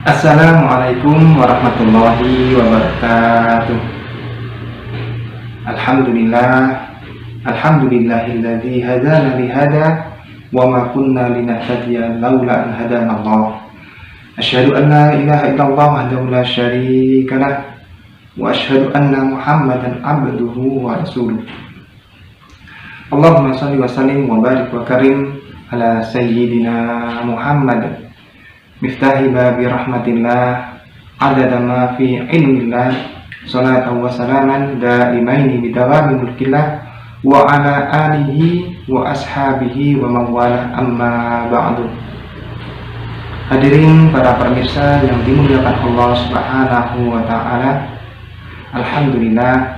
Assalamualaikum warahmatullahi wabarakatuh. Alhamdulillahilladzi hadana lihada wa ma kunna linahtadiya laula an hadana Allah. Asyhadu an la ilaha illallah wahdahu la syarika lah wa asyhadu anna Muhammadan abduhu wa rasuluh. Allahumma shalli wa sallim wa barik wa karim ala sayyidina Muhammad miftahi babi rahmatillah adada ma fi ilmillah salatan wa salaman daimaini bidawami mulkillah wa ala alihi wa ashabihi wa mawala amma ba'du. Hadirin para pemirsa yang dimuliakan Allah subhanahu wa ta'ala, alhamdulillah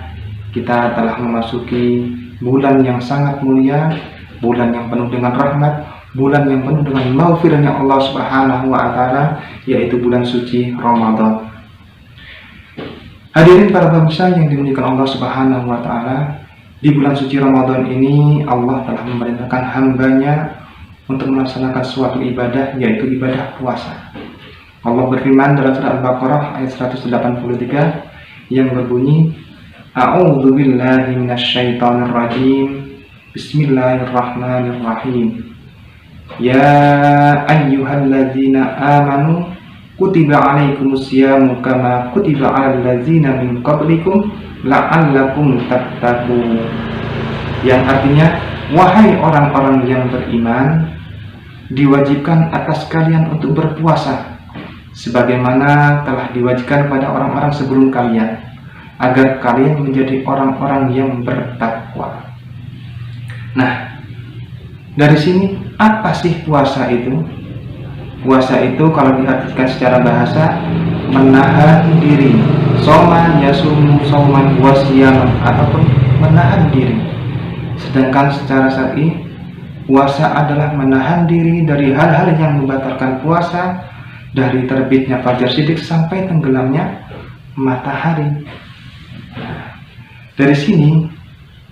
kita telah memasuki bulan yang sangat mulia, bulan yang penuh dengan rahmat, bulan yang penuh dengan maghfirahnya Allah subhanahu wa ta'ala, yaitu bulan suci Ramadan. Hadirin para pemirsa yang dimuliakan Allah subhanahu wa ta'ala, di bulan suci Ramadan ini Allah telah memerintahkan hambanya untuk melaksanakan suatu ibadah, yaitu ibadah puasa. Allah berfirman dalam surah Al-Baqarah ayat 183 yang berbunyi, A'udzu billahi minasyaitonir rajim. Bismillahirrahmanirrahim. Ya ayyuhalladzina amanu kutiba alaikumusyamu kama kutiba alal ladzina min qablikum la'allakum tattaqun. Yang artinya, wahai orang-orang yang beriman, diwajibkan atas kalian untuk berpuasa sebagaimana telah diwajibkan pada orang-orang sebelum kalian, agar kalian menjadi orang-orang yang bertakwa. Nah, dari sini apa sih puasa itu? Puasa itu kalau diartikan secara bahasa, menahan diri. Soman yasumu soman wasyaman, ataupun menahan diri. Sedangkan secara syar'i, puasa adalah menahan diri dari hal-hal yang membatalkan puasa, dari terbitnya fajar shiddiq sampai tenggelamnya matahari. Dari sini,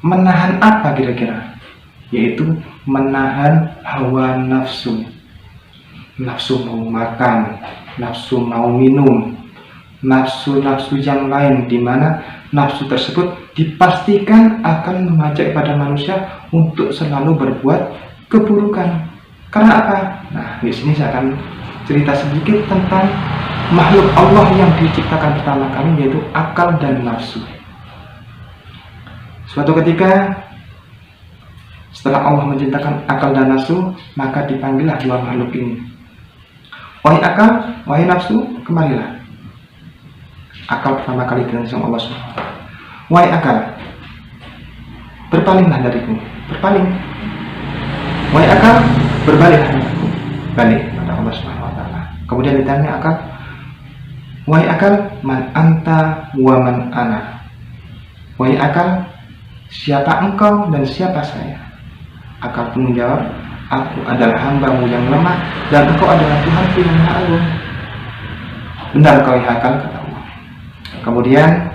menahan apa kira-kira? Yaitu menahan hawa nafsu. Nafsu mau makan, nafsu mau minum, nafsu-nafsu yang lain, di mana nafsu tersebut dipastikan akan mengajak pada manusia untuk selalu berbuat keburukan. Karena apa? Nah, di sini saya akan cerita sedikit tentang makhluk Allah yang diciptakan pertama kali, yaitu akal dan nafsu. Suatu ketika, setelah Allah menciptakan akal dan nafsu, maka dipanggillah dua makhluk ini. Wahai akal, wahai nafsu, kemarilah. Akal pertama kali dengan sama Allah SWT. Wahai akal, berpalinglah dariku. Berpaling. Wahai akal, berbaliklah dariku. Balik pada Allah SWT. Kemudian ditanya akal, wahai akal, man anta wa man ana. Wahai akal, siapa engkau dan siapa saya? Akal pun menjawab, aku adalah hambamu yang lemah dan engkau adalah Tuhanku yang maha agung. Benar kau ya akal, kata Allah. Kemudian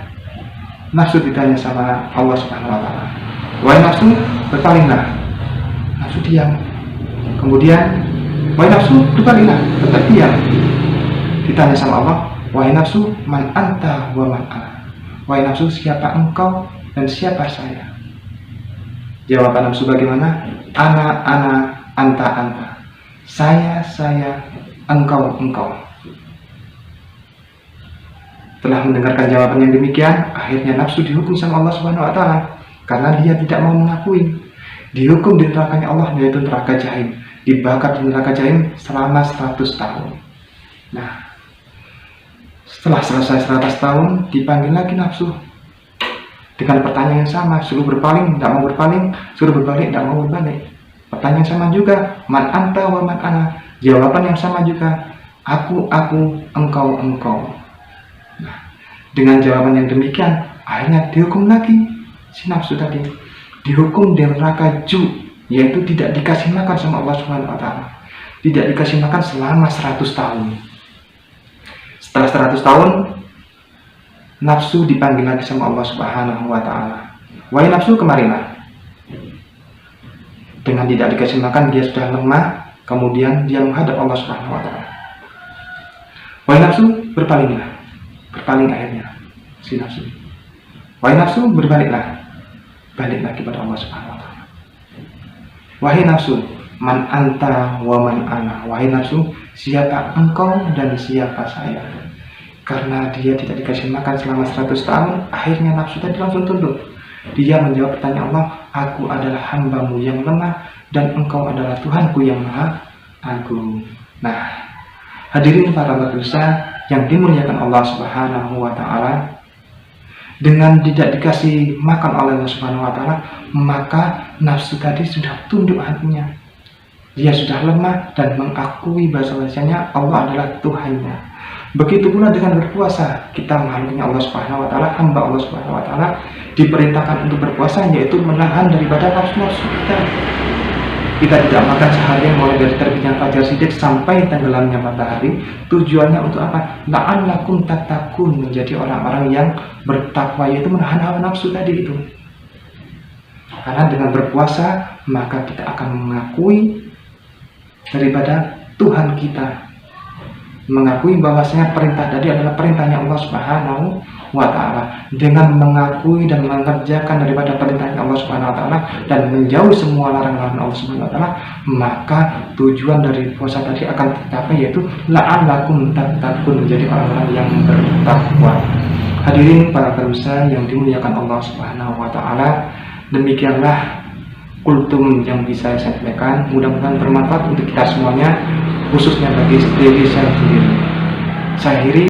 nafsu ditanya sama Allah Subhanahu wa ta'ala, wahai nafsu, berpalinglah. Nafsu diam. Kemudian, wahai nafsu, berpalinglah, tetap diam. Ditanya sama Allah, wahai nafsu, man anta wa man ana. Wahai nafsu, siapa engkau dan siapa saya? Jawaban nafsu bagaimana? Ana, anta. Saya, engkau. Setelah mendengarkan jawaban yang demikian, akhirnya nafsu dihukum sama Allah Subhanahu wa ta'ala karena dia tidak mau mengakui. Dihukum di nerakanya Allah, yaitu neraka jahim. Dibakar di neraka jahim selama 100 tahun. Nah, setelah selesai 100 tahun, dipanggil lagi nafsu dengan pertanyaan yang sama, suruh berpaling, tidak mau berpaling, suruh berbalik, tidak mau berbalik. Pertanyaan sama juga, man anta wa man ana. Jawaban yang sama juga, aku, engkau. Nah, dengan jawaban yang demikian, akhirnya dihukum lagi si nafsu tadi. Dihukum di neraka ju, yaitu tidak dikasih makan sama Allah Subhanahu wa ta'ala. Tidak dikasih makan selama 100 tahun. Setelah 100 tahun, nafsu dipanggil lagi sama Allah Subhanahu wa ta'ala. Wahai nafsu, kemarilah. Dengan tidak dikasih makan, dia sudah lemah, kemudian dia menghadap Allah Subhanahu wa ta'ala. Wahai nafsu, berpalinglah. Berpaling akhirnya si nafsu. Wahai nafsu, berbaliklah. Baliklah kepada Allah Subhanahu wa taala. Wahai nafsu, man anta wa man ana. Wahai nafsu, siapa engkau dan siapa saya? Karena dia tidak dikasih makan selama 100 tahun, akhirnya nafsu tadi langsung tunduk. Dia menjawab pertanyaan Allah, aku adalah hambamu yang lemah dan engkau adalah Tuhanku yang maha agung. Nah, hadirin para pemirsa yang dimuliakan Allah Subhanahu wa taala, dengan tidak dikasih makan oleh Allah Subhanahu wa taala, maka nafsu tadi sudah tunduk hatinya. Dia sudah lemah dan mengakui bahwasanya Allah adalah Tuhannya. Begitu pula dengan berpuasa, kita makhluknya Allah Subhanahu wa taala, hamba Allah Subhanahu wa taala, diperintahkan untuk berpuasa, yaitu menahan daripada nafsu-nafsu kita. Kita tidak makan seharian mulai dari terbitnya fajar sidik sampai tenggelamnya matahari. Tujuannya untuk apa? La'allakum tattaqun, menjadi orang-orang yang bertakwa, yaitu menahan hawa nafsu tadi itu. Karena dengan berpuasa maka kita akan mengakui daripada Tuhan kita, mengakui bahwasanya perintah tadi adalah perintahnya Allah Subhanahu wa taala. Dengan mengakui dan mengerjakan daripada perintahnya Allah Subhanahu wa taala dan menjauhi semua larangan Allah Subhanahu wa taala, maka tujuan dari puasa tadi akan tercapai, yaitu la'allakum tattaqun, menjadi orang-orang yang bertakwa. Hadirin para pemirsa yang dimuliakan Allah Subhanahu wa taala, demikianlah kultum yang bisa saya sampaikan. Mudah-mudahan bermanfaat untuk kita semuanya, khususnya bagi diri saya sendiri. Saya akhiri.